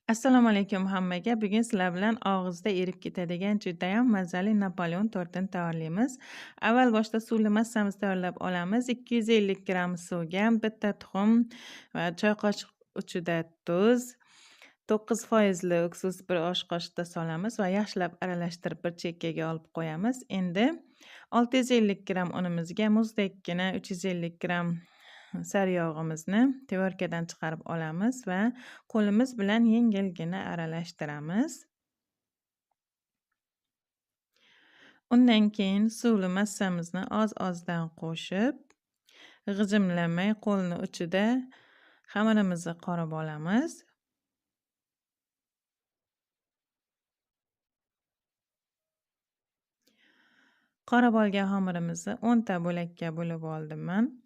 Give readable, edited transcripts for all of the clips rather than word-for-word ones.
Assalomu alaykum hammaga. Bugun sizlar bilan og'izda erib ketadigan judayam mazali Napoleon tortini tayyorlaymiz. Avval boshda suvli massamizni tayyorlab olamiz. 250 gramm suvga bitta tuxum va choy qoshiq uchida tuz, 9% uksus bir osh qoshiqda solamiz va yaxshilab aralashtirib bir chekkaga olib qo'yamiz. Endi 650 gramm unimizga muzdekkina 350 gramm sariyog'imizni tvorkadan chiqarib olamiz va qo'limiz bilan yengilgina aralashtiramiz. Undan keyin suvli massamizni oz-ozdan qo'shib, g'ijimlamay qo'lni uchida xamirimizni qorib olamiz. Qorib olgan xamirimizni 10 ta bo'lakka bo'lib oldim men.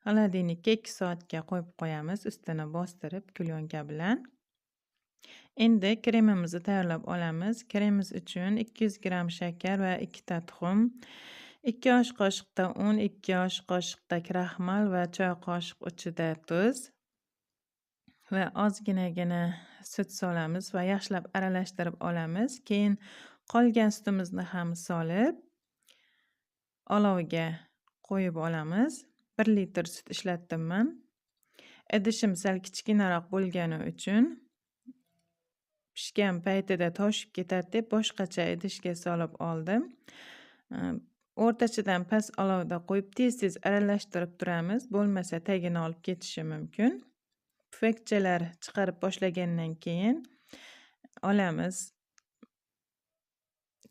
Xolodilnikka 2 soatga qo'yib qo'yamiz, ustini bostirib kulyonka bilan. Endi kremimizni tayyorlab olamiz. Kremimiz uchun 200 gramm shakar va 2 ta tuxum, 2 osh qoshiqda un, 2 osh qoshiqda kraxmal va choy qoshiq uchida tuz va ozginagina sut solamiz va yaxshilab aralashtirib olamiz. Keyin qolgan sutimizni ham solib olovga qo'yib olamiz. 1 litr sut ishlatdim men. Idishim sal kichkinaroq bo'lgani uchun pishgan paytida toshib ketadi deb boshqacha idishga solib oldim. O'rtachadan past olovda qo'yib tez-tez aralashtirib turamiz, bo'lmasa tagini olib ketishi mumkin. Pufakchalar chiqarib boshlagandan keyin olamiz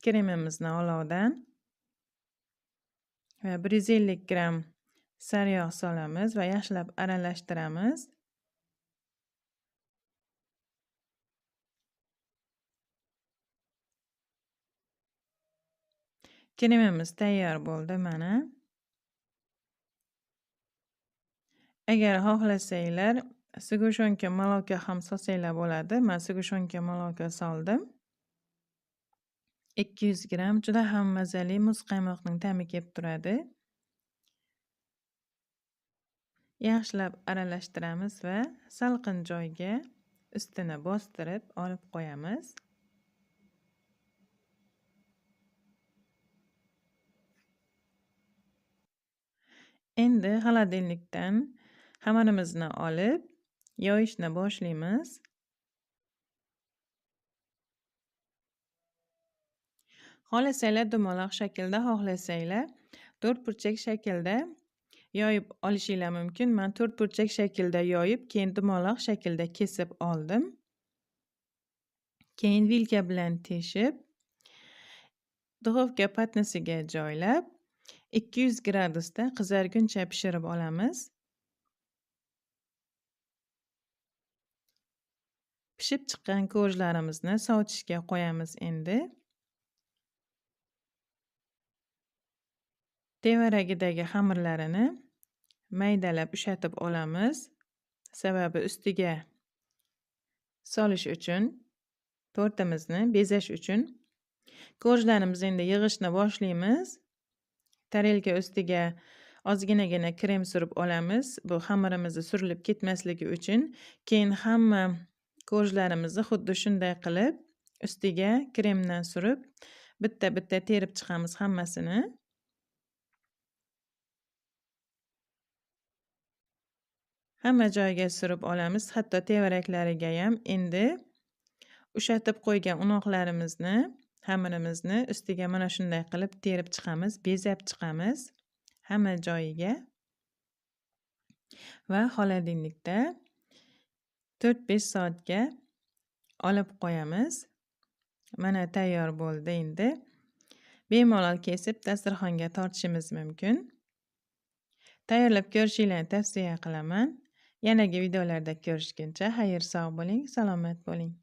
kremimizni olovdan va 150 gramm sariyog' solamiz va yaxshilab aralashtiramiz. Kremimiz tayyor bo'ldi mana. Agar xohlasanglar sugushonka moloka ham solsanglar bo'ladi. Men sugushonka moloka soldim. 200 gramm juda ham mazali muz qaymoqning ta'mi kelib turadi. Yaxshilab aralashtiramiz va salqin joyga ustini bostirib olib qo'yamiz. Endi xolodilnikdan xamirimizni olib yoyishni boshlaymiz. Xohlasanglar dumaloq shaklda, xohlasanglar to'rtburchak shaklda yoyib olishinglar mumkin. Men to'rtburchak shaklda yoyib, keyin dumaloq shaklda kesib oldim. Keyin vilka bilan teshib, duxovka patnasiga joylab 200 gradusda qizarguncha pishirib olamiz. Pishib chiqqan ko'jlarimizni sovutishga qo'yamiz endi. Tevaragidagi xamirlarini maydalab ushatib olamiz. Sababi ustiga solish uchun, tortimizni bezash uchun. Ko'jlarimizni endi yig'ishni boshlaymiz. Tarelka ustiga ozginagina krem surib olamiz. Bu xamirimizni surilib ketmasligi uchun. Keyin hamma ko'jlarimizni xuddi shunday qilib ustiga kremdan surib, bitta-bitta terib chiqamiz hammasini. Hamma joyiga surib olamiz, hatto tevaraklariga ham. Endi ushatib qo'ygan unoqlarimizni, xamirimizni ustiga mana shunday qilib terib chiqamiz, bezab chiqamiz hamma joyiga va xolodilnikda 4-5 soatga olib qo'yamiz. Mana tayyor bo'ldi endi. Bemalol kesib dasturxonga tortishimiz mumkin. Tayyorlab ko'rishinglarni tavsiya qilaman. Yanagi videolarda ko'rishguncha xayr sog' bo'ling, salomat bo'ling.